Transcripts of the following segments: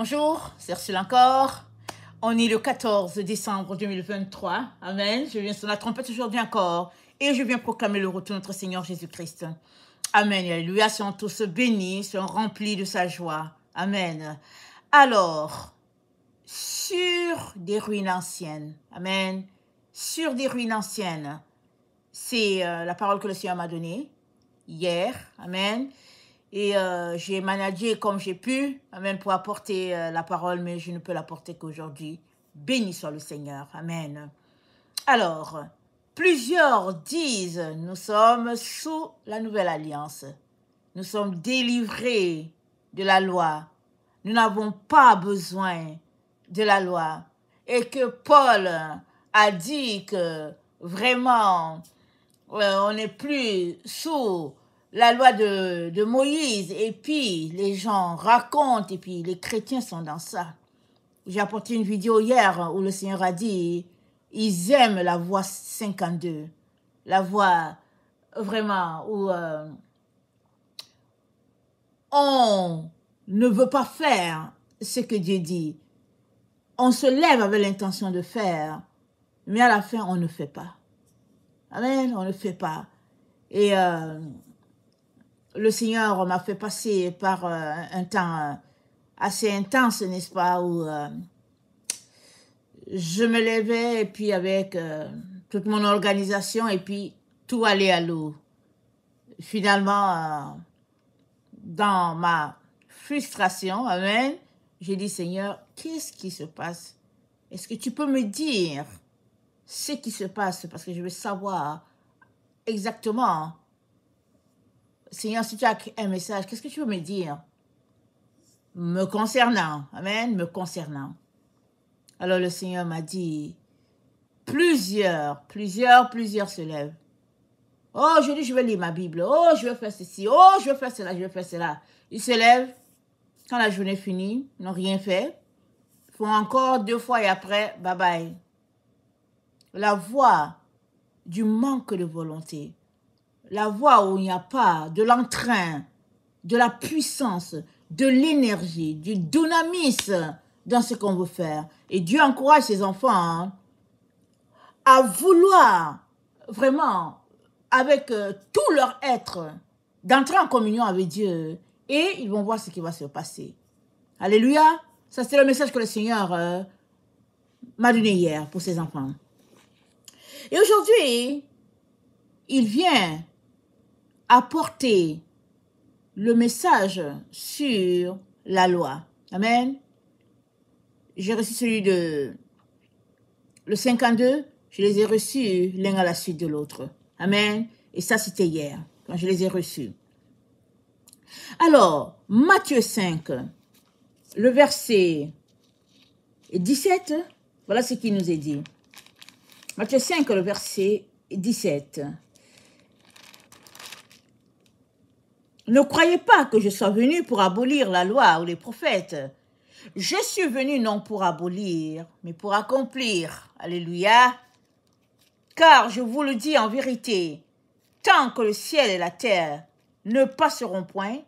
Bonjour, c'est Ursule encore. On est le 14 décembre 2023. Amen. Je viens sur la trompette aujourd'hui encore et je viens proclamer le retour de notre Seigneur Jésus-Christ. Amen. Alléluia. Soyons tous bénis, soyons remplis de sa joie. Amen. Alors, sur des ruines anciennes. Amen. Sur des ruines anciennes. C'est la parole que le Seigneur m'a donnée hier. Amen. Et j'ai managé comme j'ai pu, amen, pour apporter la parole, mais je ne peux l'apporter qu'aujourd'hui. Béni soit le Seigneur. Amen. Alors, plusieurs disent, nous sommes sous la nouvelle alliance. Nous sommes délivrés de la loi. Nous n'avons pas besoin de la loi. Et que Paul a dit que vraiment, on n'est plus sous la loi de Moïse, et puis les gens racontent, et puis les chrétiens sont dans ça. J'ai apporté une vidéo hier où le Seigneur a dit, ils aiment la voix 52, la voix vraiment où on ne veut pas faire ce que Dieu dit. On se lève avec l'intention de faire, mais à la fin, on ne fait pas. Amen, on ne fait pas. Et le Seigneur m'a fait passer par un temps assez intense, n'est-ce pas, où je me levais et puis avec toute mon organisation et puis tout allait à l'eau. Finalement, dans ma frustration, amen, j'ai dit, Seigneur, qu'est-ce qui se passe? Est-ce que tu peux me dire ce qui se passe? Parce que je veux savoir exactement. Seigneur, si tu as un message, qu'est-ce que tu veux me dire? Me concernant. Amen, me concernant. Alors le Seigneur m'a dit, plusieurs se lèvent. Oh, je dis, je vais lire ma Bible. Oh, je vais faire ceci. Oh, je vais faire cela, je vais faire cela. Ils se lèvent. Quand la journée finit, ils n'ont rien fait. Ils font encore 2 fois et après, bye bye. La voix du manque de volonté. La voie où il n'y a pas de l'entrain, de la puissance, de l'énergie, du dynamisme dans ce qu'on veut faire. Et Dieu encourage ses enfants à vouloir vraiment, avec tout leur être, d'entrer en communion avec Dieu. Et ils vont voir ce qui va se passer. Alléluia. Ça, c'est le message que le Seigneur m'a donné hier pour ses enfants. Et aujourd'hui, il vient apporter le message sur la loi. Amen. J'ai reçu celui de le 52, je les ai reçus l'un à la suite de l'autre. Amen. Et ça, c'était hier, quand je les ai reçus. Alors, Matthieu 5, le verset 17, voilà ce qu'il nous est dit. Matthieu 5, le verset 17. Ne croyez pas que je sois venu pour abolir la loi ou les prophètes. Je suis venu non pour abolir, mais pour accomplir. Alléluia. Car je vous le dis en vérité, tant que le ciel et la terre ne passeront point,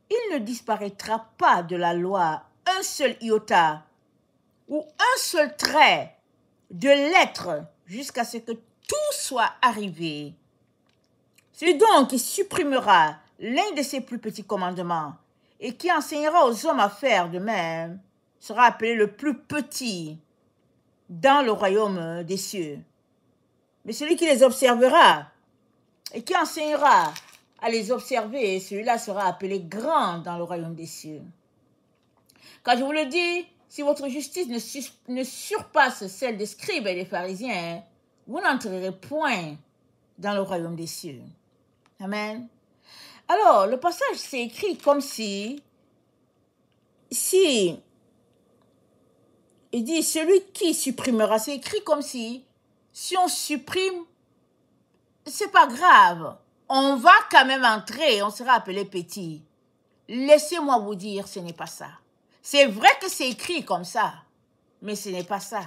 il ne disparaîtra pas de la loi un seul iota ou un seul trait de lettre jusqu'à ce que tout soit arrivé. Celui donc qui supprimera l'un de ses plus petits commandements et qui enseignera aux hommes à faire de même sera appelé le plus petit dans le royaume des cieux. Mais celui qui les observera et qui enseignera à les observer, celui-là sera appelé grand dans le royaume des cieux. Quand je vous le dis, si votre justice ne surpasse celle des scribes et des pharisiens, vous n'entrerez point dans le royaume des cieux. Amen. Alors, le passage, c'est écrit comme si, il dit, celui qui supprimera, c'est écrit comme si on supprime, c'est pas grave. On va quand même entrer, on sera appelé petit. Laissez-moi vous dire, ce n'est pas ça. C'est vrai que c'est écrit comme ça, mais ce n'est pas ça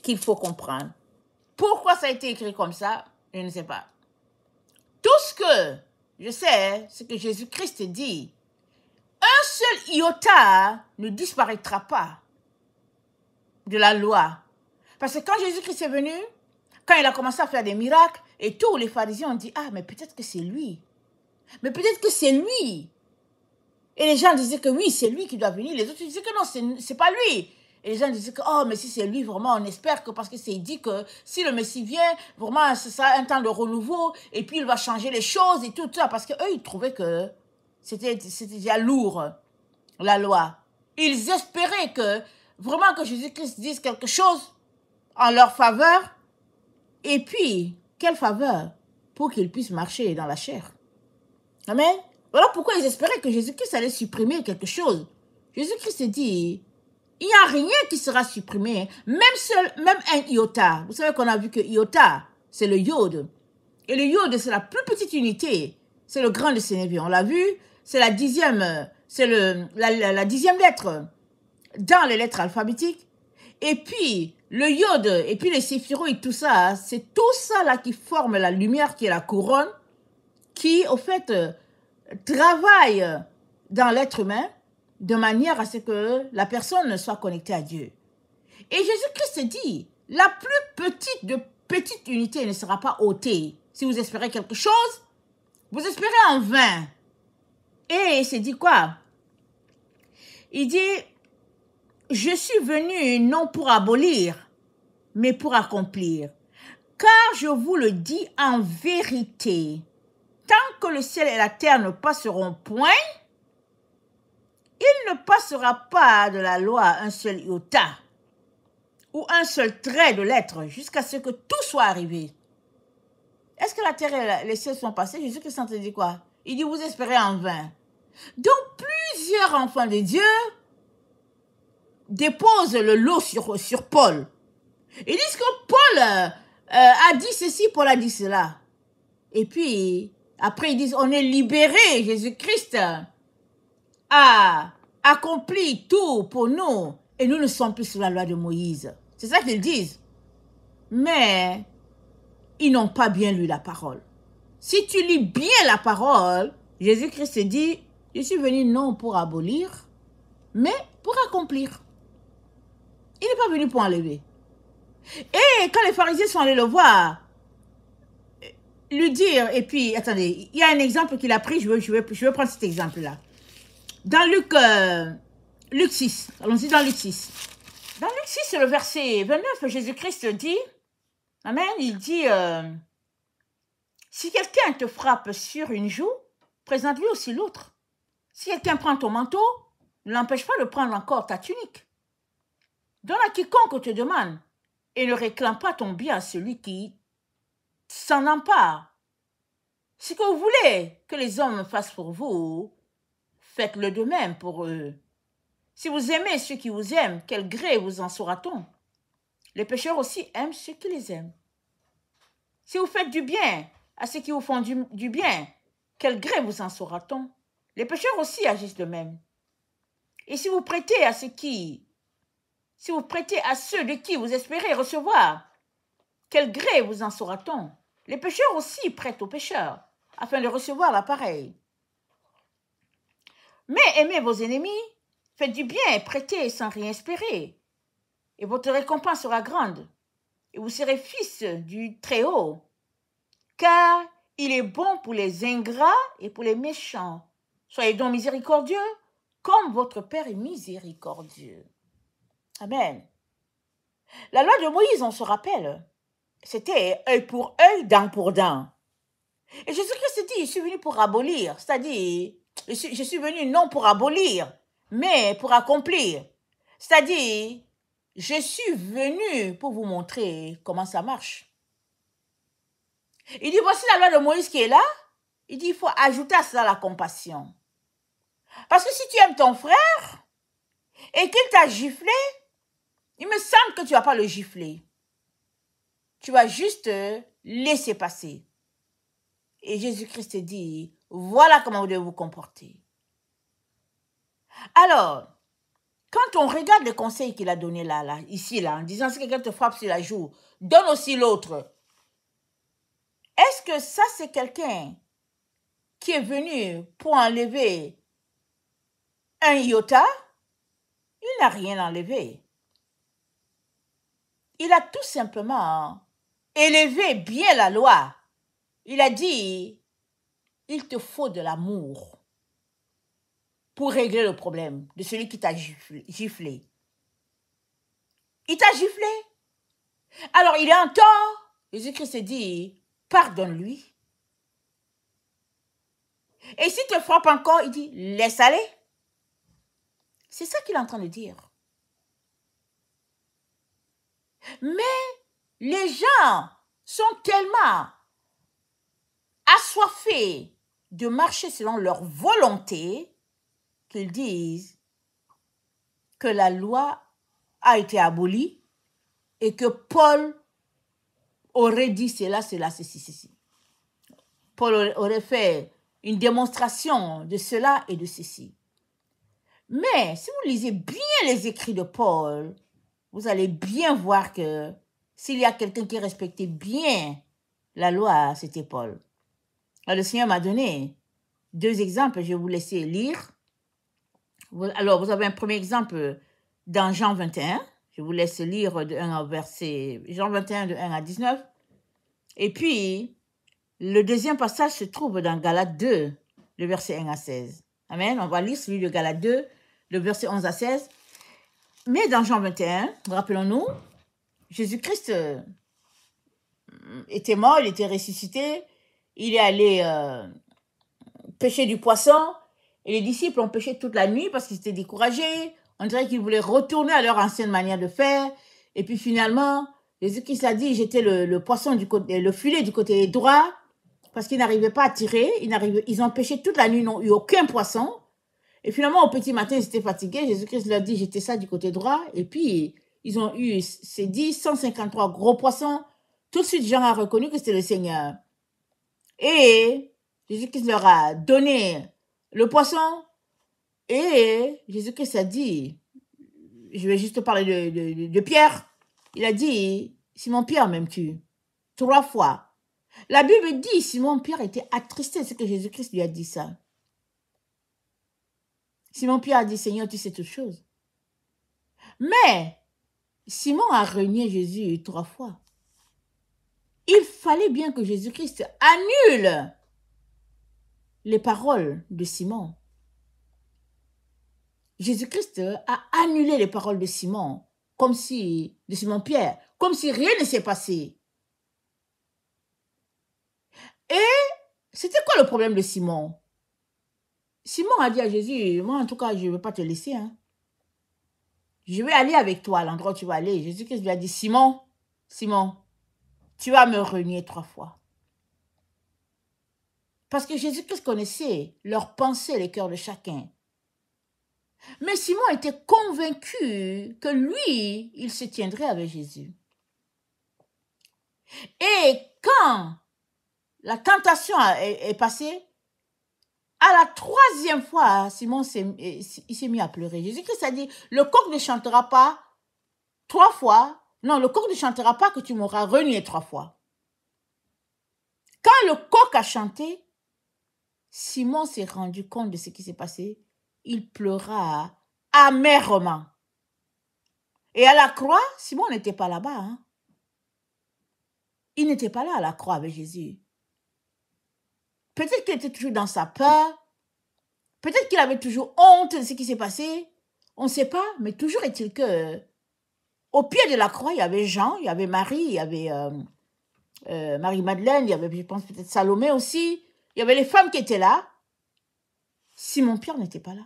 qu'il faut comprendre. Pourquoi ça a été écrit comme ça, je ne sais pas. Tout ce que je sais, c'est que Jésus-Christ dit, un seul iota ne disparaîtra pas de la loi. Parce que quand Jésus-Christ est venu, quand il a commencé à faire des miracles, et tous les pharisiens ont dit, ah, mais peut-être que c'est lui. Mais peut-être que c'est lui. Et les gens disaient que oui, c'est lui qui doit venir. Les autres disaient que non, c'est pas lui. Et les gens disaient que, oh, mais si c'est lui, vraiment, on espère que, parce que c'est dit que si le Messie vient, vraiment, ce sera un temps de renouveau, et puis il va changer les choses et tout ça. Parce qu'eux, ils trouvaient que c'était déjà lourd, la loi. Ils espéraient que, vraiment, que Jésus-Christ dise quelque chose en leur faveur. Et puis, quelle faveur pour qu'ils puissent marcher dans la chair. Amen. Voilà pourquoi ils espéraient que Jésus-Christ allait supprimer quelque chose. Jésus-Christ dit, il n'y a rien qui sera supprimé, même un iota. Vous savez qu'on a vu que iota, c'est le iode. Et le iode, c'est la plus petite unité. C'est le grand de Sénévier. On l'a vu, c'est la 10e, c'est la 10e lettre dans les lettres alphabétiques. Et puis, le iode, et puis les séphiroïdes, tout ça, c'est tout ça là qui forme la lumière qui est la couronne, qui, au fait, travaille dans l'être humain de manière à ce que la personne soit connectée à Dieu. Et Jésus-Christ dit, la plus petite unité ne sera pas ôtée. Si vous espérez quelque chose, vous espérez en vain. Et il s'est dit quoi? Il dit, je suis venu non pour abolir, mais pour accomplir. Car je vous le dis en vérité, tant que le ciel et la terre ne passeront point, il ne passera pas de la loi un seul iota ou un seul trait de lettre jusqu'à ce que tout soit arrivé. Est-ce que la terre et les cieux sont passés? Jésus-Christ a dit quoi? Il dit, vous espérez en vain. Donc, plusieurs enfants de Dieu déposent le lot sur Paul. Ils disent que Paul a dit ceci, Paul a dit cela. Et puis, après, ils disent, on est libéré, Jésus-Christ a accompli tout pour nous et nous ne sommes plus sous la loi de Moïse. C'est ça qu'ils disent. Mais ils n'ont pas bien lu la parole. Si tu lis bien la parole, Jésus-Christ dit, je suis venu non pour abolir, mais pour accomplir. Il n'est pas venu pour enlever. Et quand les pharisiens sont allés le voir, lui dire, et puis, attendez, il y a un exemple qu'il a pris, je veux prendre cet exemple-là. Dans Luc 6, allons-y dans Luc 6. Dans Luc 6, c'est le verset 29, Jésus-Christ dit, amen, il dit, si quelqu'un te frappe sur une joue, présente-lui aussi l'autre. Si quelqu'un prend ton manteau, ne l'empêche pas de prendre encore ta tunique. Donne à quiconque te demande et ne réclame pas ton bien à celui qui s'en empare. Si que vous voulez que les hommes fassent pour vous, faites-le de même pour eux. Si vous aimez ceux qui vous aiment, quel gré vous en saura-t-on? Les pécheurs aussi aiment ceux qui les aiment. Si vous faites du bien à ceux qui vous font du bien, quel gré vous en saura-t-on? Les pécheurs aussi agissent de même. Et si vous prêtez à ceux de qui vous espérez recevoir, quel gré vous en saura-t-on? Les pécheurs aussi prêtent aux pécheurs, afin de recevoir l'appareil. Mais aimez vos ennemis, faites du bien et prêtez sans rien espérer. Et votre récompense sera grande, et vous serez fils du Très-Haut. Car il est bon pour les ingrats et pour les méchants. Soyez donc miséricordieux, comme votre Père est miséricordieux. Amen. La loi de Moïse, on se rappelle, c'était œil pour œil, dent pour dent. Et Jésus-Christ dit, je suis venu pour abolir, c'est-à-dire, je suis venu non pour abolir, mais pour accomplir. C'est-à-dire, je suis venu pour vous montrer comment ça marche. Il dit, voici la loi de Moïse qui est là. Il dit, il faut ajouter à cela la compassion. Parce que si tu aimes ton frère et qu'il t'a giflé, il me semble que tu ne vas pas le gifler. Tu vas juste laisser passer. Et Jésus-Christ dit, voilà comment vous devez vous comporter. Alors, quand on regarde les conseils qu'il a donnés ici, en disant si quelqu'un te frappe sur la joue, donne aussi l'autre. Est-ce que ça, c'est quelqu'un qui est venu pour enlever un iota, il n'a rien enlevé. Il a tout simplement élevé bien la loi. Il a dit, il te faut de l'amour pour régler le problème de celui qui t'a giflé. Il t'a giflé. Alors, il est en tort. Jésus-Christ dit, pardonne-lui. Et s'il te frappe encore, il dit, laisse aller. C'est ça qu'il est en train de dire. Mais les gens sont tellement assoiffés de marcher selon leur volonté qu'ils disent que la loi a été abolie et que Paul aurait dit cela, ceci. Paul aurait fait une démonstration de cela et de ceci. Mais si vous lisez bien les écrits de Paul, vous allez bien voir que s'il y a quelqu'un qui respectait bien la loi, c'était Paul. Alors, le Seigneur m'a donné 2 exemples, je vais vous laisser lire. Alors, vous avez un premier exemple dans Jean 21. Je vous laisse lire de 1 à verset, Jean 21 de 1 à 19. Et puis, le deuxième passage se trouve dans Galates 2, le verset 1 à 16. Amen. On va lire celui de Galates 2, le verset 11 à 16. Mais dans Jean 21, rappelons-nous, Jésus-Christ était mort, il était ressuscité, il est allé pêcher du poisson, et les disciples ont pêché toute la nuit parce qu'ils étaient découragés. On dirait qu'ils voulaient retourner à leur ancienne manière de faire. Et puis finalement, Jésus-Christ a dit, jetez le poisson du côté, le filet du côté droit, parce qu'ils n'arrivaient pas à tirer. Ils ont pêché toute la nuit, ils n'ont eu aucun poisson. Et finalement, au petit matin, ils étaient fatigués. Jésus-Christ leur dit, jetez ça du côté droit. Et puis, ils ont eu, c'est dit, 153 gros poissons. Tout de suite, Jean a reconnu que c'était le Seigneur. Et Jésus-Christ leur a donné le poisson. Et Jésus-Christ a dit, je vais juste parler de Pierre. Il a dit, Simon-Pierre, m'aimes-tu? 3 fois. La Bible dit, Simon-Pierre était attristé, c'est que Jésus-Christ lui a dit ça. Simon-Pierre a dit, Seigneur, tu sais toutes choses. Mais Simon a renié Jésus 3 fois. Il fallait bien que Jésus-Christ annule les paroles de Simon. Jésus-Christ a annulé les paroles de Simon, de Simon-Pierre, comme si rien ne s'est passé. Et c'était quoi le problème de Simon? Simon a dit à Jésus, moi en tout cas, je ne vais pas te laisser. Hein. Je vais aller avec toi à l'endroit où tu vas aller. Jésus-Christ lui a dit, Simon, tu vas me renier 3 fois. Parce que Jésus-Christ connaissait leurs pensées, les cœurs de chacun. Mais Simon était convaincu que lui, il se tiendrait avec Jésus. Et quand la tentation est passée, à la 3e fois, Simon il s'est mis à pleurer. Jésus-Christ a dit, le coq ne chantera pas 3 fois. Non, le coq ne chantera pas que tu m'auras renié 3 fois. Quand le coq a chanté, Simon s'est rendu compte de ce qui s'est passé. Il pleura amèrement. Et à la croix, Simon n'était pas là-bas. Hein? Il n'était pas là à la croix avec Jésus. Peut-être qu'il était toujours dans sa peur. Peut-être qu'il avait toujours honte de ce qui s'est passé. On ne sait pas, mais toujours est-il que au pied de la croix, il y avait Jean, il y avait Marie, il y avait Marie-Madeleine, il y avait, je pense, peut-être Salomé aussi. Il y avait les femmes qui étaient là. Simon-Pierre n'était pas là.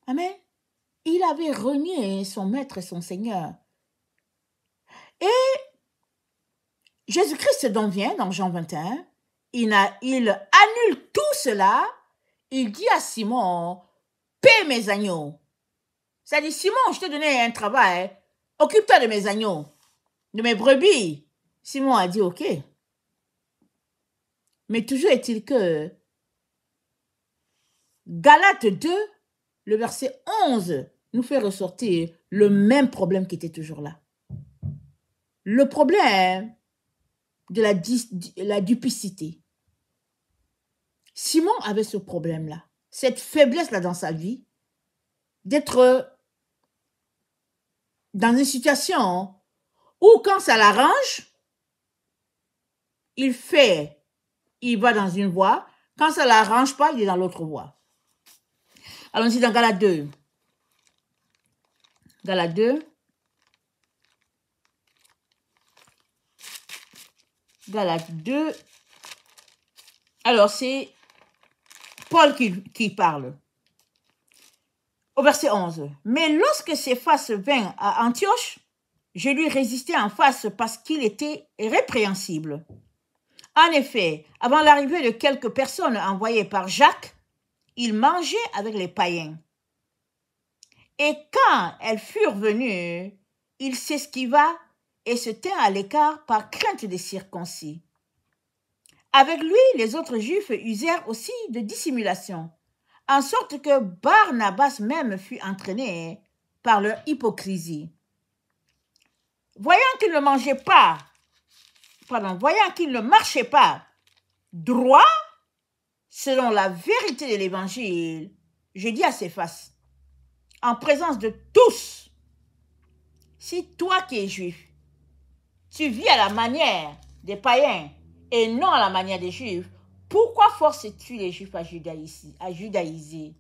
Amen. Il avait renié son maître et son Seigneur. Et Jésus-Christ donc vient dans Jean 21. Il annule tout cela. Il dit à Simon, paie mes agneaux. C'est-à-dire, Simon, je t'ai donné un travail. Occupe-toi de mes agneaux, de mes brebis. Simon a dit, ok. Mais toujours est-il que Galates 2, le verset 11, nous fait ressortir le même problème qui était toujours là. Le problème de la duplicité. Simon avait ce problème-là, cette faiblesse-là dans sa vie, d'être dans une situation où quand ça l'arrange, il va dans une voie. Quand ça ne l'arrange pas, il est dans l'autre voie. Allons-y dans Galates 2. Galates 2. Galates 2. Alors, c'est Paul qui parle. Au verset 11. Mais lorsque Céphas vint à Antioche, je lui résistai en face parce qu'il était répréhensible. En effet, avant l'arrivée de quelques personnes envoyées par Jacques, il mangeait avec les païens. Et quand elles furent venues, il s'esquiva et se tint à l'écart par crainte des circoncis. Avec lui, les autres Juifs usèrent aussi de dissimulation, en sorte que Barnabas même fut entraîné par leur hypocrisie. Voyant qu'il ne marchait pas droit, selon la vérité de l'évangile, je dis à Céphas, en présence de tous, si toi qui es juif, tu vis à la manière des païens et non à la manière des juifs, pourquoi forces-tu les juifs à judaïser?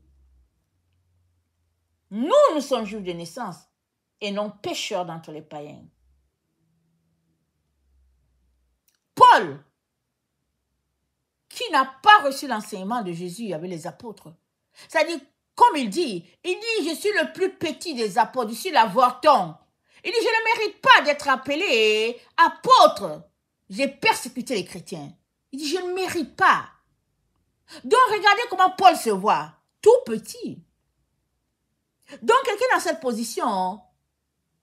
Nous sommes juifs de naissance et non pécheurs d'entre les païens. Paul, qui n'a pas reçu l'enseignement de Jésus avec les apôtres, c'est-à-dire, comme il dit, je suis le plus petit des apôtres, je suis l'avorton. Il dit, je ne mérite pas d'être appelé apôtre. J'ai persécuté les chrétiens. Il dit, je ne mérite pas. Donc, regardez comment Paul se voit, tout petit. Donc, quelqu'un dans cette position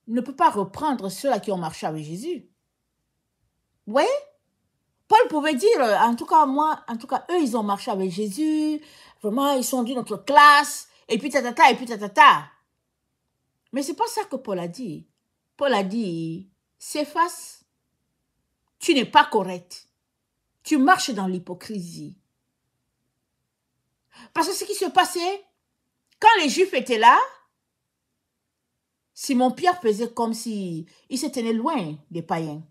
ne peut pas reprendre ceux-là qui ont marché avec Jésus. Vous voyez? Paul pouvait dire, en tout cas, eux, ils ont marché avec Jésus. Vraiment, ils sont d'une autre classe. Et puis, tatata, et puis, tatata. Mais c'est pas ça que Paul a dit. Paul a dit, Céphas, tu n'es pas correct. Tu marches dans l'hypocrisie. Parce que ce qui se passait, quand les Juifs étaient là, Simon-Pierre faisait comme si il se tenait loin des païens.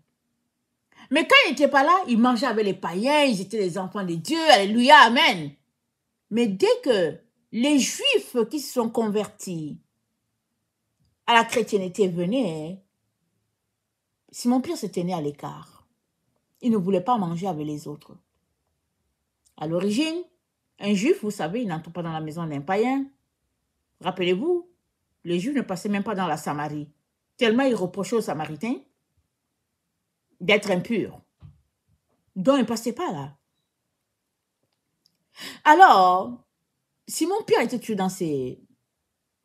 Mais quand il n'était pas là, il mangeait avec les païens, ils étaient les enfants de Dieu, alléluia, amen. Mais dès que les Juifs qui se sont convertis à la chrétienté venaient, Simon-Pierre se tenait à l'écart. Il ne voulait pas manger avec les autres. À l'origine, un Juif, vous savez, il n'entre pas dans la maison d'un païen. Rappelez-vous, les Juifs ne passaient même pas dans la Samarie, tellement ils reprochaient aux Samaritains d'être impurs. Donc, ils ne passaient pas là. Alors, Simon-Pierre était toujours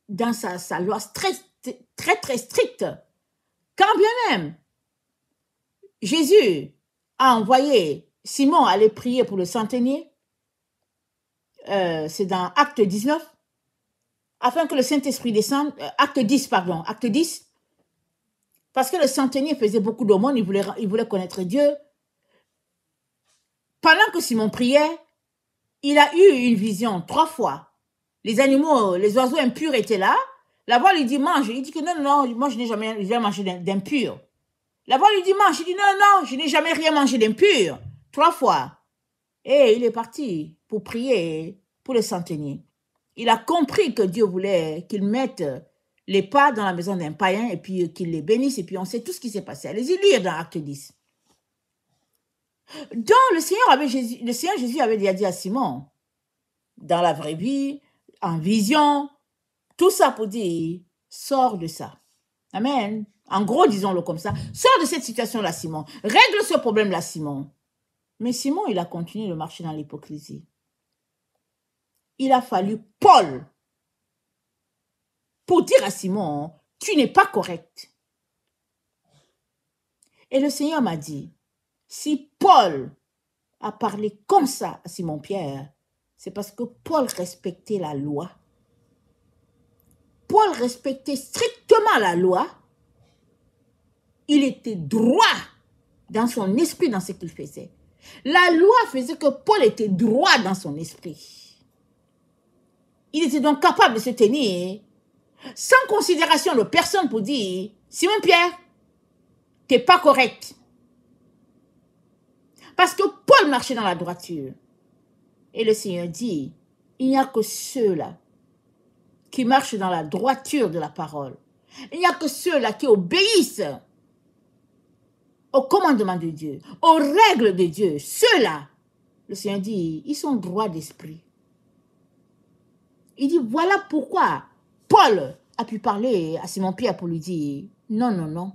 dans sa loi très stricte. Quand bien même, Jésus a envoyé Simon aller prier pour le centenier, c'est dans Acte 19, afin que le Saint-Esprit descende, Acte 10, parce que le centenier faisait beaucoup d'aumônes, il voulait connaître Dieu. Pendant que Simon priait, il a eu une vision 3 fois. Les animaux, les oiseaux impurs étaient là. La voix lui dit mange. Il dit que non, moi je n'ai jamais rien mangé d'impur. La voix lui dit mange. Il dit non, je n'ai jamais rien mangé d'impur. 3 fois. Et il est parti pour prier pour le centenier. Il a compris que Dieu voulait qu'il mette les pas dans la maison d'un païen et puis qu'il les bénisse. Et puis on sait tout ce qui s'est passé. Allez-y lire dans Acte 10. Donc le Seigneur Jésus avait déjà dit à Simon, dans la vraie vie, en vision, tout ça pour dire, sors de ça. Amen. En gros, disons-le comme ça. Sors de cette situation-là, Simon. Règle ce problème-là, Simon. Mais Simon, il a continué de marcher dans l'hypocrisie. Il a fallu Paul pour dire à Simon, tu n'es pas correct. Et le Seigneur m'a dit, si Paul a parlé comme ça à Simon-Pierre, c'est parce que Paul respectait la loi. Paul respectait strictement la loi. Il était droit dans son esprit, dans ce qu'il faisait. La loi faisait que Paul était droit dans son esprit. Il était donc capable de se tenir sans considération de personne pour dire, Simon Pierre, t'es pas correct. Parce que Paul marchait dans la droiture. Et le Seigneur dit, il n'y a que ceux-là qui marchent dans la droiture de la parole. Il n'y a que ceux-là qui obéissent au commandement de Dieu, aux règles de Dieu. Ceux-là, le Seigneur dit, ils sont droits d'esprit. Il dit, voilà pourquoi Paul a pu parler à Simon-Pierre pour lui dire, non, non, non,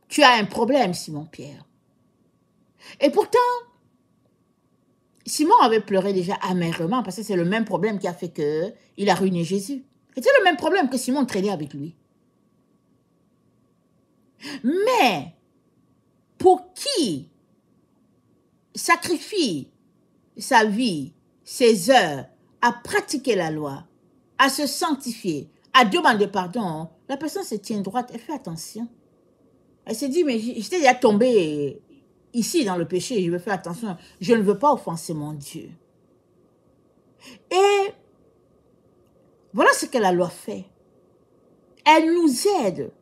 tu as un problème, Simon-Pierre. Et pourtant, Simon avait pleuré déjà amèrement parce que c'est le même problème qui a fait qu'il a ruiné Jésus. C'était le même problème que Simon traînait avec lui. Mais, pour qui sacrifie sa vie, ses heures, à pratiquer la loi, à se sanctifier, à demander pardon, la personne se tient droite, elle fait attention. Elle se dit, mais j'étais déjà tombée ici dans le péché, je veux faire attention, je ne veux pas offenser mon Dieu. Et voilà ce que la loi fait. Elle nous aide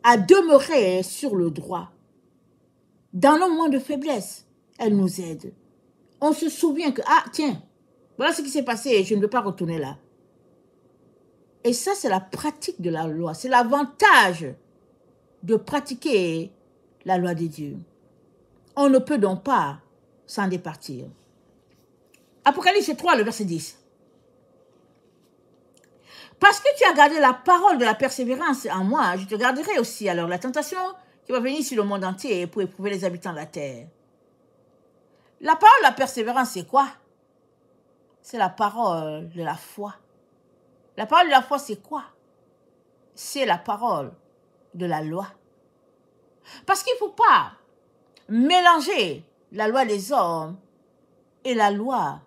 à demeurer sur le droit. Dans nos moments de faiblesse, elle nous aide. On se souvient que, ah tiens, voilà ce qui s'est passé, je ne veux pas retourner là. Et ça, c'est la pratique de la loi. C'est l'avantage de pratiquer la loi de Dieu. On ne peut donc pas s'en départir. Apocalypse 3, le verset 10. Parce que tu as gardé la parole de la persévérance en moi, je te garderai aussi alors la tentation qui va venir sur le monde entier pour éprouver les habitants de la terre. La parole de la persévérance, c'est quoi? C'est la parole de la foi. La parole de la foi, c'est quoi? C'est la parole de la loi. Parce qu'il ne faut pas mélanger la loi des hommes et la loi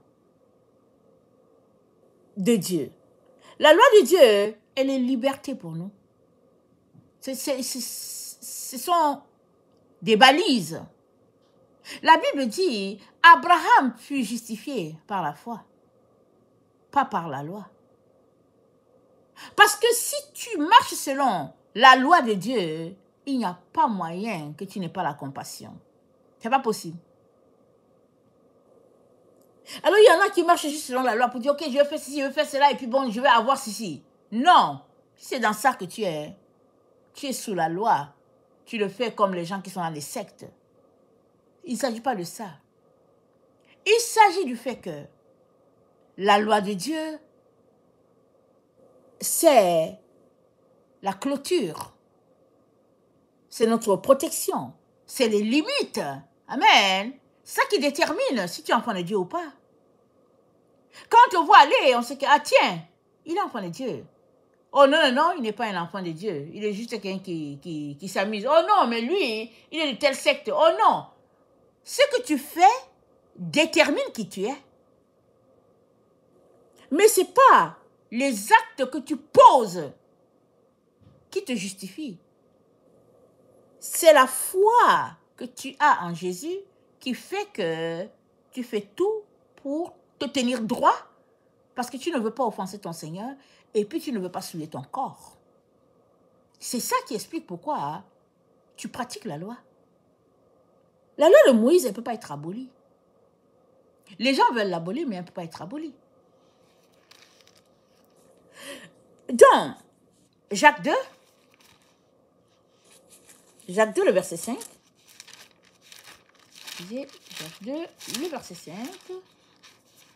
de Dieu. La loi de Dieu, elle est liberté pour nous. Ce sont des balises. La Bible dit, Abraham fut justifié par la foi, pas par la loi. Parce que si tu marches selon la loi de Dieu, il n'y a pas moyen que tu n'aies pas la compassion. Ce n'est pas possible. Alors, il y en a qui marchent juste selon la loi pour dire, ok, je vais faire ceci, je vais faire cela, et puis bon, je vais avoir ceci. Non, si c'est dans ça que tu es sous la loi. Tu le fais comme les gens qui sont dans les sectes. Il ne s'agit pas de ça. Il s'agit du fait que la loi de Dieu, c'est la clôture. C'est notre protection. C'est les limites. Amen. C'est ça qui détermine si tu es enfant de Dieu ou pas. Quand on te voit aller, on sait que, ah tiens, il est enfant de Dieu. Oh non, non, non, il n'est pas un enfant de Dieu. Il est juste quelqu'un qui s'amuse. Oh non, mais lui, il est de telle secte. Oh non. Ce que tu fais détermine qui tu es. Mais ce n'est pas les actes que tu poses qui te justifient. C'est la foi que tu as en Jésus qui fait que tu fais tout pour te tenir droit parce que tu ne veux pas offenser ton Seigneur et puis tu ne veux pas souiller ton corps. C'est ça qui explique pourquoi tu pratiques la loi. La loi de Moïse, elle ne peut pas être abolie. Les gens veulent l'abolir, mais elle ne peut pas être abolie. Donc, Jacques 2, le verset 5. Jacques 2, le verset 5.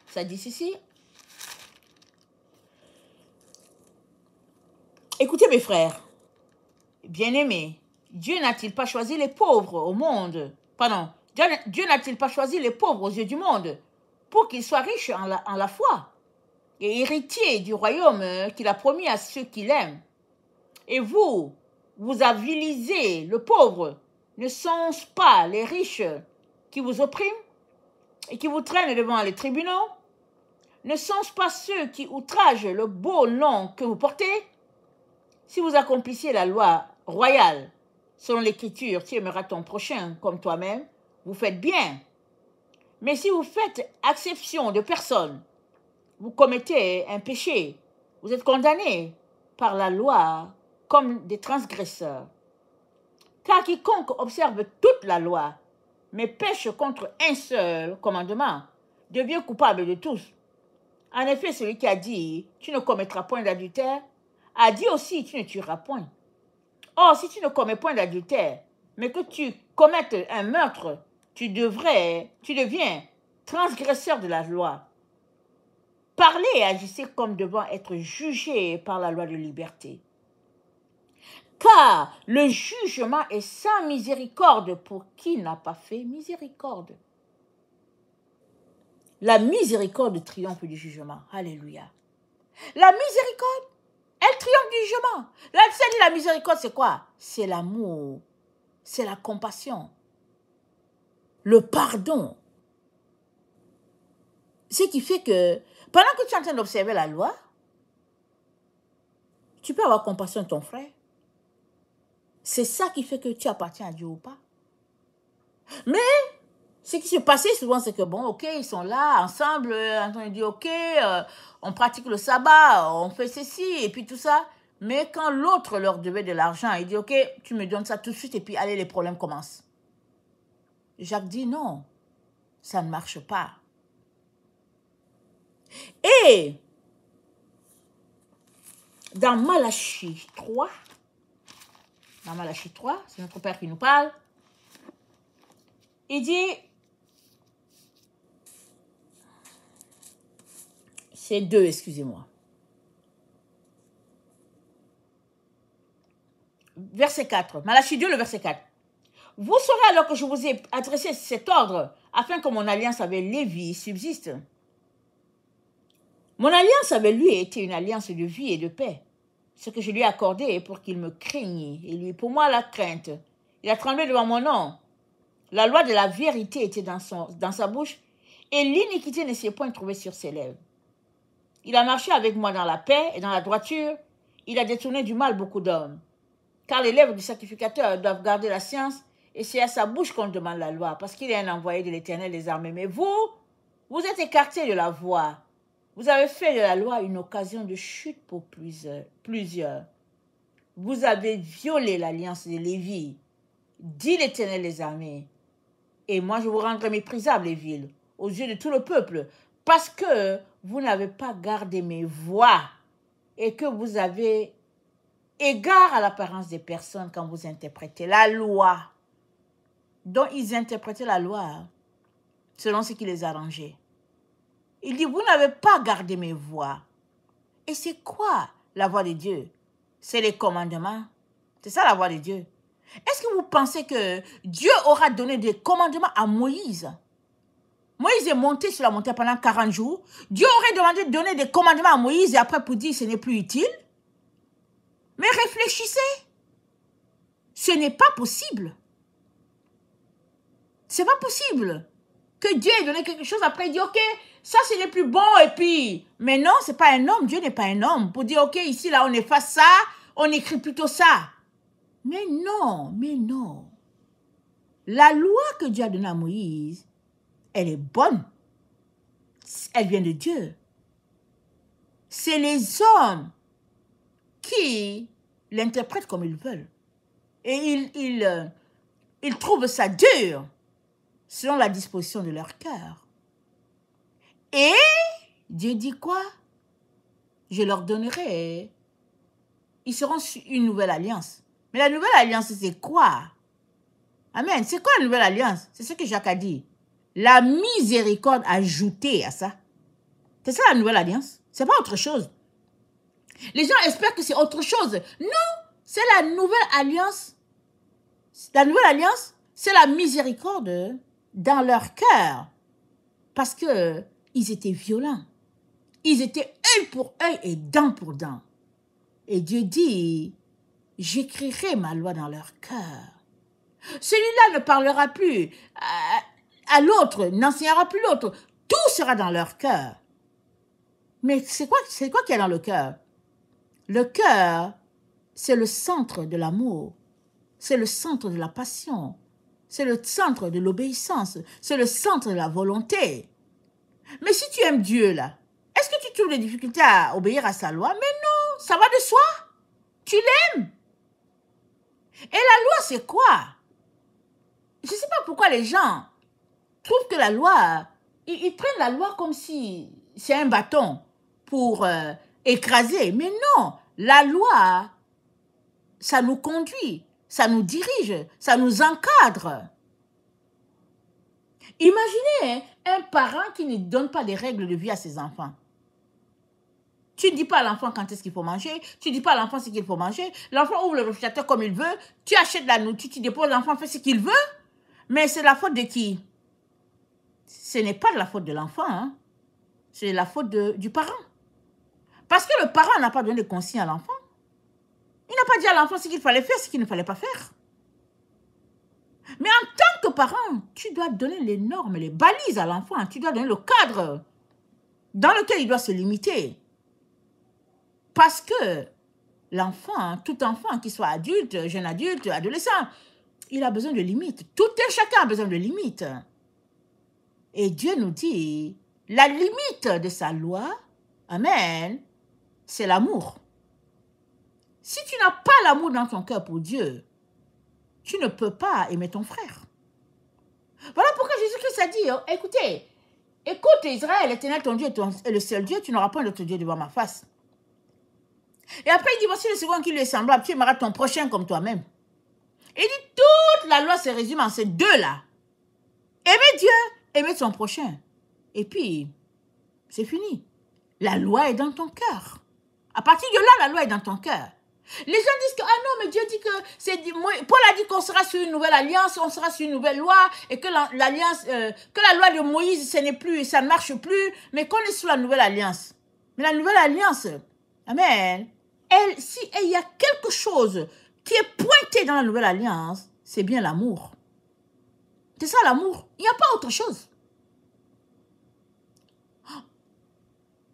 Ça dit ceci. Écoutez mes frères, bien-aimés, Dieu n'a-t-il pas choisi les pauvres au monde? Pardon, Dieu n'a-t-il pas choisi les pauvres aux yeux du monde pour qu'ils soient riches en la foi et héritiers du royaume qu'il a promis à ceux qui l'aiment? Et vous avilisez le pauvre. Ne sont-ce pas les riches qui vous oppriment et qui vous traînent devant les tribunaux? Ne sont-ce pas ceux qui outragent le beau nom que vous portez? Si vous accomplissiez la loi royale, selon l'Écriture, tu aimeras ton prochain comme toi-même, vous faites bien. Mais si vous faites exception de personne, vous commettez un péché, Vous êtes condamnés par la loi comme des transgresseurs. Car quiconque observe toute la loi, mais pêche contre un seul commandement, devient coupable de tous. En effet, celui qui a dit « tu ne commettras point d'adultère » a dit aussi « tu ne tueras point ». Or, si tu ne commets point d'adultère, mais que tu commettes un meurtre, tu deviens transgresseur de la loi. Parlez et agissez comme devant être jugés par la loi de liberté. Car le jugement est sans miséricorde pour qui n'a pas fait miséricorde. La miséricorde triomphe du jugement. Alléluia. La miséricorde, elle triomphe du jugement. La miséricorde, c'est quoi? C'est l'amour, c'est la compassion, le pardon. Ce qui fait que, pendant que tu es en train d'observer la loi, tu peux avoir compassion de ton frère. C'est ça qui fait que tu appartiens à Dieu ou pas. Mais, ce qui se passait souvent, c'est que, bon, ok, ils sont là, ensemble, on dit, ok, on pratique le sabbat, on fait ceci, et puis tout ça. Mais quand l'autre leur devait de l'argent, il dit, ok, tu me donnes ça tout de suite, et puis allez, les problèmes commencent. Jacques dit, non, ça ne marche pas. Et, dans Malachie 3, c'est notre Père qui nous parle, il dit, c'est 2, excusez-moi. Verset 4, Malachie 2, le verset 4. Vous saurez alors que je vous ai adressé cet ordre, afin que mon alliance avec Lévi subsiste. Mon alliance avec lui était une alliance de vie et de paix. Ce que je lui ai accordé pour qu'il me craigne, et lui, pour moi, la crainte. Il a tremblé devant mon nom. La loi de la vérité était dans sa bouche, et l'iniquité ne s'est point trouvée sur ses lèvres. Il a marché avec moi dans la paix et dans la droiture. Il a détourné du mal beaucoup d'hommes. Car les lèvres du sacrificateur doivent garder la science, et c'est à sa bouche qu'on demande la loi, parce qu'il est un envoyé de l'Éternel des armées. Mais vous êtes écartés de la voie. Vous avez fait de la loi une occasion de chute pour plusieurs. Vous avez violé l'alliance de Lévi, dit l'Éternel des armées. Et moi, je vous rendrai méprisable, les villes, aux yeux de tout le peuple, parce que vous n'avez pas gardé mes voies et que vous avez égard à l'apparence des personnes quand vous interprétez la loi. Donc, ils interprétaient la loi selon ce qui les arrangeait. Il dit, vous n'avez pas gardé mes voies. Et c'est quoi la voie de Dieu? C'est les commandements. C'est ça la voie de Dieu. Est-ce que vous pensez que Dieu aura donné des commandements à Moïse? Moïse est monté sur la montagne pendant 40 jours. Dieu aurait demandé de donner des commandements à Moïse et après pour dire ce n'est plus utile. Mais réfléchissez. Ce n'est pas possible. C'est pas possible que Dieu ait donné quelque chose après il dit ok, ça ce n'est plus bon et puis mais non, c'est pas un homme, Dieu n'est pas un homme pour dire ok, ici là on efface ça, on écrit plutôt ça. Mais non. La loi que Dieu a donnée à Moïse, elle est bonne. Elle vient de Dieu. C'est les hommes qui l'interprètent comme ils veulent. Et ils trouvent ça dur selon la disposition de leur cœur. Et Dieu dit quoi? Je leur donnerai. Ils seront sur une nouvelle alliance. Mais la nouvelle alliance, c'est quoi? Amen. C'est quoi la nouvelle alliance? C'est ce que Jacques a dit. La miséricorde ajoutée à ça. C'est ça la nouvelle alliance. C'est pas autre chose. Les gens espèrent que c'est autre chose. Non, c'est la nouvelle alliance. La nouvelle alliance, c'est la miséricorde dans leur cœur. Parce que ils étaient violents. Ils étaient œil pour œil et dent pour dent. Et Dieu dit, j'écrirai ma loi dans leur cœur. Celui-là ne parlera plus à l'autre, n'enseignera plus l'autre. Tout sera dans leur cœur. Mais c'est quoi qu'il y a dans le cœur? Le cœur, c'est le centre de l'amour. C'est le centre de la passion. C'est le centre de l'obéissance. C'est le centre de la volonté. Mais si tu aimes Dieu, là, est-ce Est-ce que tu trouves des difficultés à obéir à sa loi? Mais non, ça va de soi. Tu l'aimes. Et la loi, c'est quoi? Je ne sais pas pourquoi les gens trouvent que la loi, ils prennent la loi comme si c'est un bâton pour écraser. Mais non, la loi, ça nous conduit, ça nous dirige, ça nous encadre. Imaginez un parent qui ne donne pas des règles de vie à ses enfants. Tu ne dis pas à l'enfant quand est-ce qu'il faut manger, tu ne dis pas à l'enfant ce qu'il faut manger, l'enfant ouvre le réfrigérateur comme il veut, tu achètes la nourriture, tu déposes, l'enfant fait ce qu'il veut, mais c'est la faute de qui? Ce n'est pas de la faute de l'enfant, hein? C'est la faute du parent. Parce que le parent n'a pas donné de consigne à l'enfant. Il n'a pas dit à l'enfant ce qu'il fallait faire, ce qu'il ne fallait pas faire. Mais en tant que parent, tu dois donner les normes, les balises à l'enfant. Tu dois donner le cadre dans lequel il doit se limiter. Parce que l'enfant, tout enfant, qu'il soit adulte, jeune adulte, adolescent, il a besoin de limites. Tout un chacun a besoin de limites. Et Dieu nous dit, la limite de sa loi, amen, c'est l'amour. Si tu n'as pas l'amour dans ton cœur pour Dieu, tu ne peux pas aimer ton frère. Voilà pourquoi Jésus-Christ a dit, écoutez, écoute Israël, l'Éternel ton Dieu est le seul Dieu, tu n'auras pas d'autre Dieu devant ma face. Et après il dit, voici le second qui lui est semblable, tu aimeras ton prochain comme toi-même. Il dit, toute la loi se résume en ces deux-là. Aimer Dieu, aimer son prochain. Et puis, c'est fini. La loi est dans ton cœur. À partir de là, la loi est dans ton cœur. Les gens disent que, ah non, mais Dieu dit que, Paul a dit qu'on sera sur une nouvelle alliance, on sera sur une nouvelle loi, et que l'alliance, que la loi de Moïse, ça ne marche plus, mais qu'on est sous la nouvelle alliance. Mais la nouvelle alliance, amen, si il y a quelque chose qui est pointé dans la nouvelle alliance, c'est bien l'amour. C'est ça l'amour. Il n'y a pas autre chose.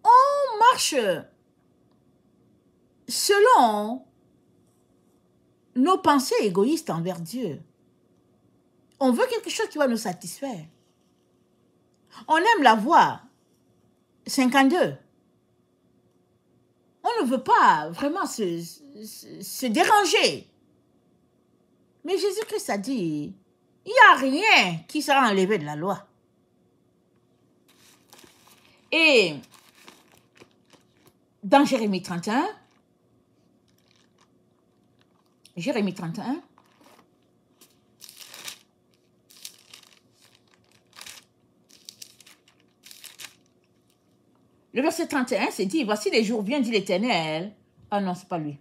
On marche selon nos pensées égoïstes envers Dieu. On veut quelque chose qui va nous satisfaire. On aime la voix 52. On ne veut pas vraiment se déranger. Mais Jésus-Christ a dit, il n'y a rien qui sera enlevé de la loi. Et dans Jérémie 31, le verset 31, c'est dit, voici les jours viennent, dit l'Éternel. Ah non, c'est pas lui.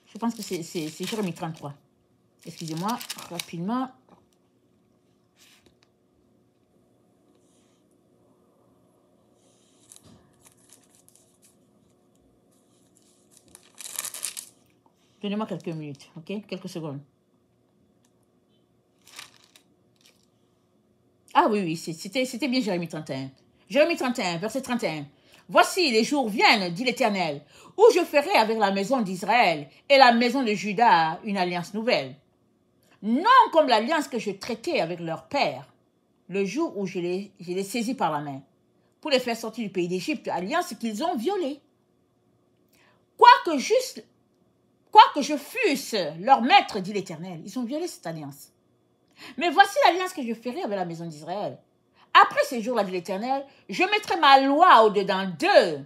Je pense que c'est Jérémie 33. Excusez-moi, rapidement. Donnez-moi quelques minutes, ok? Quelques secondes. Ah oui, c'était bien Jérémie 31. Jérémie 31, verset 31. Voici, les jours viennent, dit l'Éternel, où je ferai avec la maison d'Israël et la maison de Juda une alliance nouvelle. Non comme l'alliance que je traitais avec leur père, le jour où je les saisis par la main, pour les faire sortir du pays d'Égypte, alliance qu'ils ont violée. Quoique je fusse leur maître, dit l'Éternel, ils ont violé cette alliance. Mais voici l'alliance que je ferai avec la maison d'Israël. Après ces jours-là, dit l'Éternel, je mettrai ma loi au-dedans d'eux.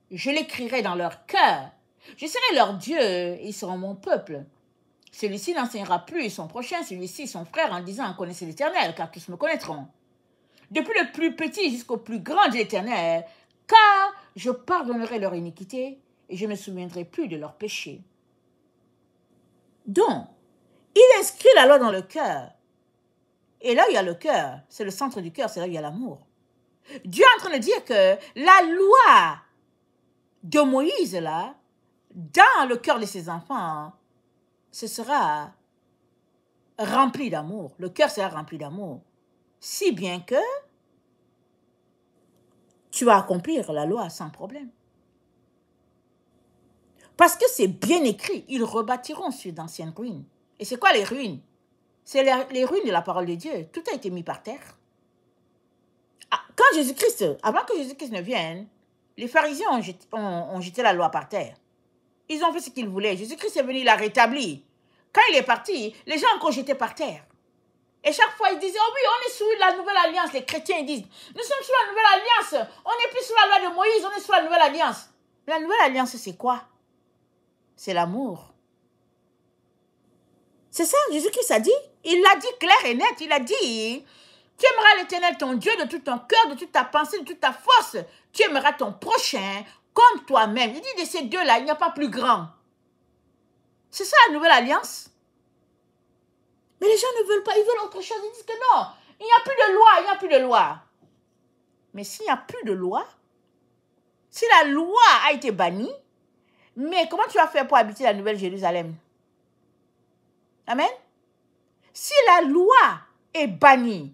Je l'écrirai dans leur cœur. Je serai leur Dieu, et ils seront mon peuple. Celui-ci n'enseignera plus son prochain, celui-ci son frère, en disant, connaissez l'Éternel, car tous me connaîtront. Depuis le plus petit jusqu'au plus grand, dit l'Éternel, car je pardonnerai leur iniquité, et je ne me souviendrai plus de leurs péchés. Donc, il inscrit la loi dans le cœur. Et là, il y a le cœur. C'est le centre du cœur, c'est là où il y a l'amour. Dieu est en train de dire que la loi de Moïse, là, dans le cœur de ses enfants, ce sera rempli d'amour. Le cœur sera rempli d'amour. Si bien que tu vas accomplir la loi sans problème. Parce que c'est bien écrit, ils rebâtiront sur d'anciennes ruines. Et c'est quoi les ruines? C'est les ruines de la parole de Dieu. Tout a été mis par terre. Quand Jésus-Christ, avant que Jésus-Christ ne vienne, Les pharisiens ont jeté la loi par terre. Ils ont fait ce qu'ils voulaient. Jésus-Christ est venu, il a rétabli. Quand il est parti, les gens ont encore jeté par terre. Et chaque fois, ils disaient, oh oui, on est sous la nouvelle alliance. Les chrétiens, ils disent, nous sommes sous la nouvelle alliance. On n'est plus sous la loi de Moïse, on est sous la nouvelle alliance. La nouvelle alliance, c'est quoi? C'est l'amour. C'est ça, Jésus-Christ a dit. Il l'a dit clair et net. Il a dit, tu aimeras l'Éternel, ton Dieu, de tout ton cœur, de toute ta pensée, de toute ta force. Tu aimeras ton prochain comme toi-même. Il dit, de ces deux-là, il n'y a pas plus grand. C'est ça la nouvelle alliance. Mais les gens ne veulent pas, ils veulent autre chose. Ils disent que non, il n'y a plus de loi, il n'y a plus de loi. Mais s'il n'y a plus de loi, si la loi a été bannie, mais comment tu vas faire pour habiter la nouvelle Jérusalem? Amen. Si la loi est bannie,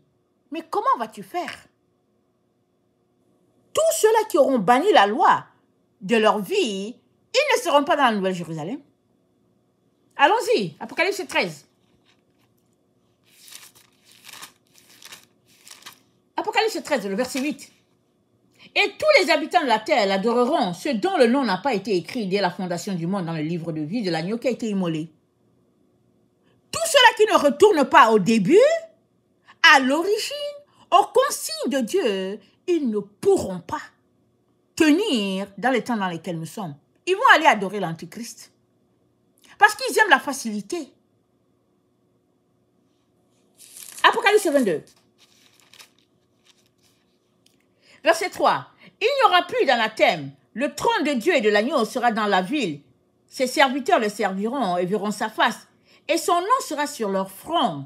mais comment vas-tu faire? Tous ceux-là qui auront banni la loi de leur vie, ils ne seront pas dans la nouvelle Jérusalem. Allons-y, Apocalypse 13. Apocalypse 13, le verset 8. Et tous les habitants de la terre l'adoreront, ceux dont le nom n'a pas été écrit dès la fondation du monde dans le livre de vie de l'agneau qui a été immolé. Tous ceux-là qui ne retournent pas au début, à l'origine, aux consignes de Dieu, ils ne pourront pas tenir dans les temps dans lesquels nous sommes. Ils vont aller adorer l'Antichrist. Parce qu'ils aiment la facilité. Apocalypse 22. Verset 3. Il n'y aura plus d'anathème. Le trône de Dieu et de l'agneau sera dans la ville. Ses serviteurs le serviront et verront sa face. Et son nom sera sur leur front.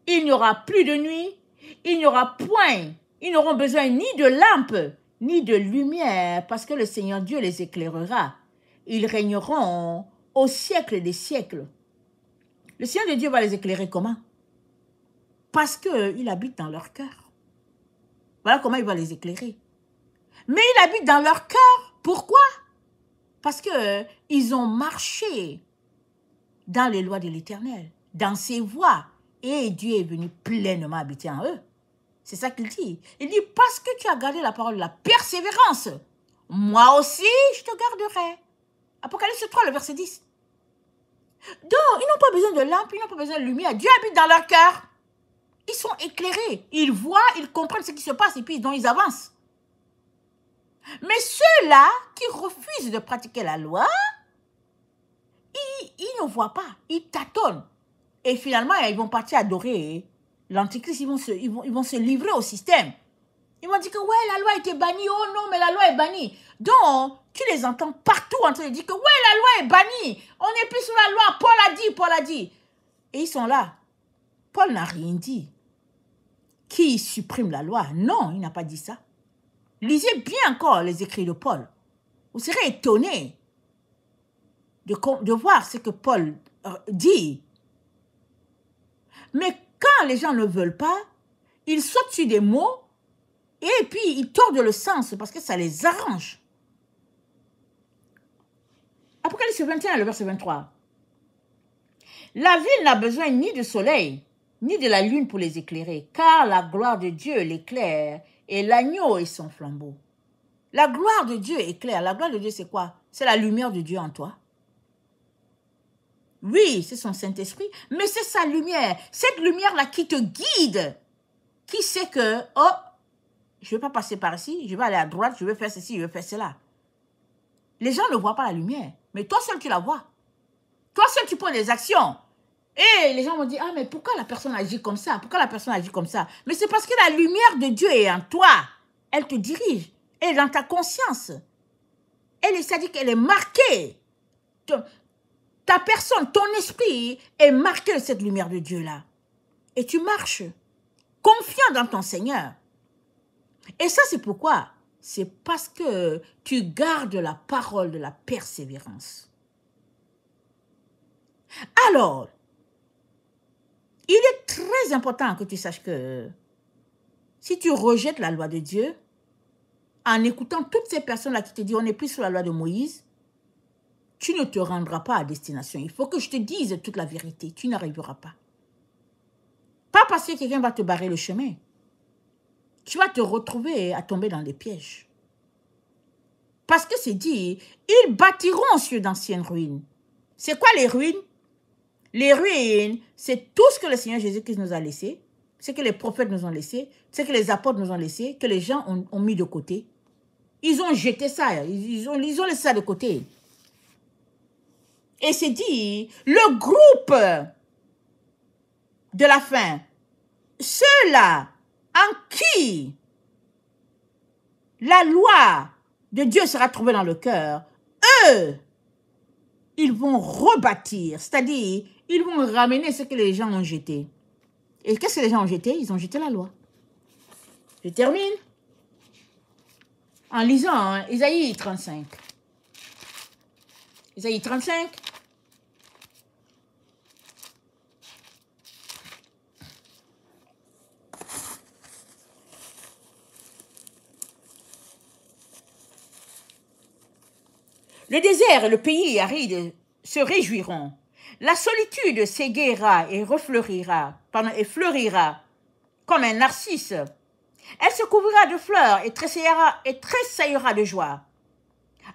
Il n'y aura plus de nuit. Il n'y aura point. Ils n'auront besoin ni de lampe, ni de lumière, parce que le Seigneur Dieu les éclairera. Ils régneront au siècle des siècles. Le Seigneur de Dieu va les éclairer comment? Parce qu'il habite dans leur cœur. Voilà comment il va les éclairer. Mais il habite dans leur cœur. Pourquoi? Parce qu'ils ont marché dans les lois de l'Éternel, dans ses voies. Et Dieu est venu pleinement habiter en eux. C'est ça qu'il dit. Il dit, parce que tu as gardé la parole de la persévérance, moi aussi, je te garderai. Apocalypse 3, le verset 10. Donc, ils n'ont pas besoin de lampe, ils n'ont pas besoin de lumière. Dieu habite dans leur cœur. Ils sont éclairés. Ils voient, ils comprennent ce qui se passe et puis donc ils avancent. Mais ceux-là qui refusent de pratiquer la loi, ils ne voient pas. Ils tâtonnent. Et finalement, ils vont partir adorer l'Antichrist. Ils vont se livrer au système. Ils vont dire que ouais, la loi a été bannie. Oh non, mais la loi est bannie. Donc, tu les entends partout en train de dire que ouais, la loi est bannie. On n'est plus sous la loi. Paul a dit, Paul a dit. Et ils sont là. Paul n'a rien dit. Qui supprime la loi? Non, il n'a pas dit ça. Lisez bien encore les écrits de Paul. Vous serez étonnés de voir ce que Paul dit. Mais quand les gens ne veulent pas, ils sautent sur des mots et puis ils tordent le sens parce que ça les arrange. Apocalypse 21, le verset 23. La ville n'a besoin ni de soleil, ni de la lune pour les éclairer, car la gloire de Dieu l'éclaire et l'agneau est son flambeau. La gloire de Dieu éclaire. La gloire de Dieu, c'est quoi? C'est la lumière de Dieu en toi. Oui, c'est son Saint-Esprit, mais c'est sa lumière. Cette lumière-là qui te guide, qui sait que, oh, je ne vais pas passer par ici, je vais aller à droite, je vais faire ceci, je vais faire cela. Les gens ne voient pas la lumière, mais toi seul, tu la vois. Toi seul, tu prends des actions. Et les gens vont dire, ah, mais pourquoi la personne agit comme ça? Pourquoi la personne agit comme ça? Mais c'est parce que la lumière de Dieu est en toi. Elle te dirige. Elle est dans ta conscience. C'est-à-dire qu'elle est marquée. Ta personne, ton esprit est marqué de cette lumière de Dieu-là. Et tu marches confiant dans ton Seigneur. Et ça, c'est pourquoi? C'est parce que tu gardes la parole de la persévérance. Alors, il est très important que tu saches que si tu rejettes la loi de Dieu, en écoutant toutes ces personnes-là qui te disent on n'est plus sous la loi de Moïse, tu ne te rendras pas à destination. Il faut que je te dise toute la vérité. Tu n'arriveras pas. Pas parce que quelqu'un va te barrer le chemin. Tu vas te retrouver à tomber dans des pièges. Parce que c'est dit, ils bâtiront sur d'anciennes ruines. C'est quoi les ruines? Les ruines, c'est tout ce que le Seigneur Jésus-Christ nous a laissé, ce que les prophètes nous ont laissé, ce que les apôtres nous ont laissé, que les gens ont mis de côté. Ils ont jeté ça, ils ont laissé ça de côté. Et c'est dit, le groupe de la fin, ceux-là en qui la loi de Dieu sera trouvée dans le cœur, eux, ils vont rebâtir, c'est-à-dire, ils vont ramener ce que les gens ont jeté. Et qu'est-ce que les gens ont jeté? Ils ont jeté la loi. Je termine en lisant Isaïe 35. Isaïe 35. Le désert et le pays aride se réjouiront. La solitude s'égaira et refleurira, et fleurira comme un narcisse. Elle se couvrira de fleurs et tressaillera de joie.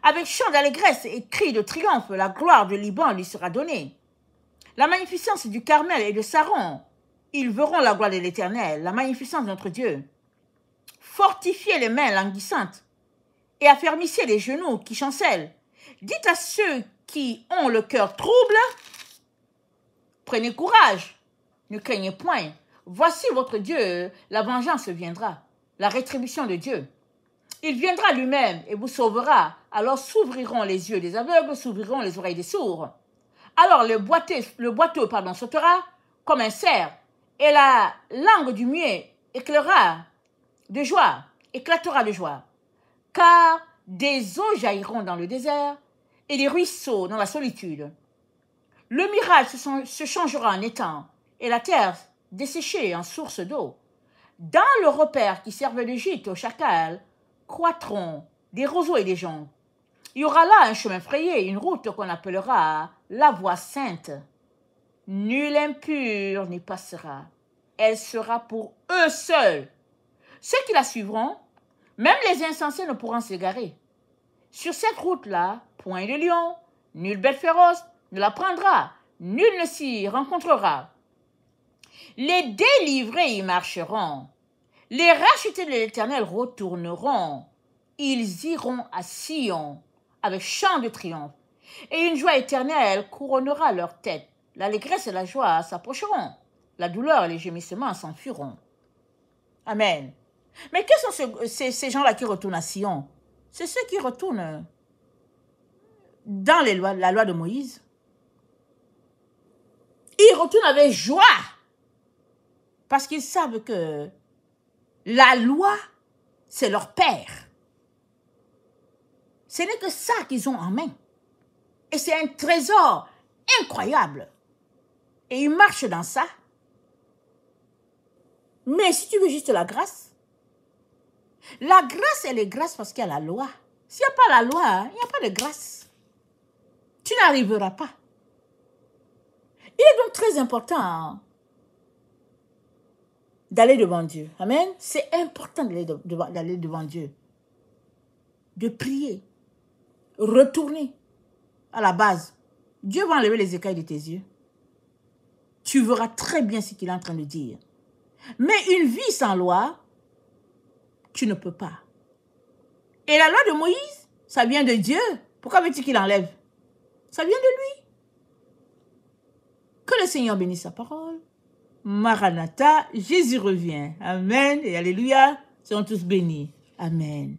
Avec chant d'allégresse et cri de triomphe, la gloire du Liban lui sera donnée. La magnificence du Carmel et de Saron, ils verront la gloire de l'Éternel, la magnificence de notre Dieu. Fortifiez les mains languissantes et affermissez les genoux qui chancellent. Dites à ceux qui ont le cœur trouble, prenez courage, ne craignez point. Voici votre Dieu, la vengeance viendra, la rétribution de Dieu. Il viendra lui-même et vous sauvera. Alors s'ouvriront les yeux des aveugles, s'ouvriront les oreilles des sourds. Alors le boiteux sautera comme un cerf, et la langue du muet éclatera de joie, car des eaux jailliront dans le désert et des ruisseaux dans la solitude. Le mirage se changera en étang et la terre desséchée en source d'eau. Dans le repère qui servait de gîte aux chacals, croîtront des roseaux et des joncs. Il y aura là un chemin frayé, une route qu'on appellera la voie sainte. Nul impur n'y passera. Elle sera pour eux seuls. Ceux qui la suivront, même les insensés ne pourront s'égarer. Sur cette route-là, point de lion, nulle bête féroce ne la prendra, nul ne s'y rencontrera. Les délivrés y marcheront, les rachetés de l'Éternel retourneront, ils iront à Sion avec chant de triomphe, et une joie éternelle couronnera leur tête. L'allégresse et la joie s'approcheront, la douleur et les gémissements s'enfuiront. Amen. Mais quels sont ces gens-là qui retournent à Sion? C'est ceux qui retournent dans la loi de Moïse. Ils retournent avec joie parce qu'ils savent que la loi, c'est leur père. Ce n'est que ça qu'ils ont en main. Et c'est un trésor incroyable. Et ils marchent dans ça. Mais si tu veux juste la grâce, elle est grâce parce qu'il y a la loi. S'il n'y a pas la loi, il n'y a pas de grâce. Tu n'arriveras pas. Il est donc très important d'aller devant Dieu. Amen. C'est important d'aller devant Dieu. De prier. Retourner à la base. Dieu va enlever les écailles de tes yeux. Tu verras très bien ce qu'il est en train de dire. Mais une vie sans loi, tu ne peux pas. Et la loi de Moïse, ça vient de Dieu. Pourquoi veux-tu qu'il enlève? Ça vient de lui. Que le Seigneur bénisse sa parole. Maranatha, Jésus revient. Amen et alléluia. Soyons tous bénis. Amen.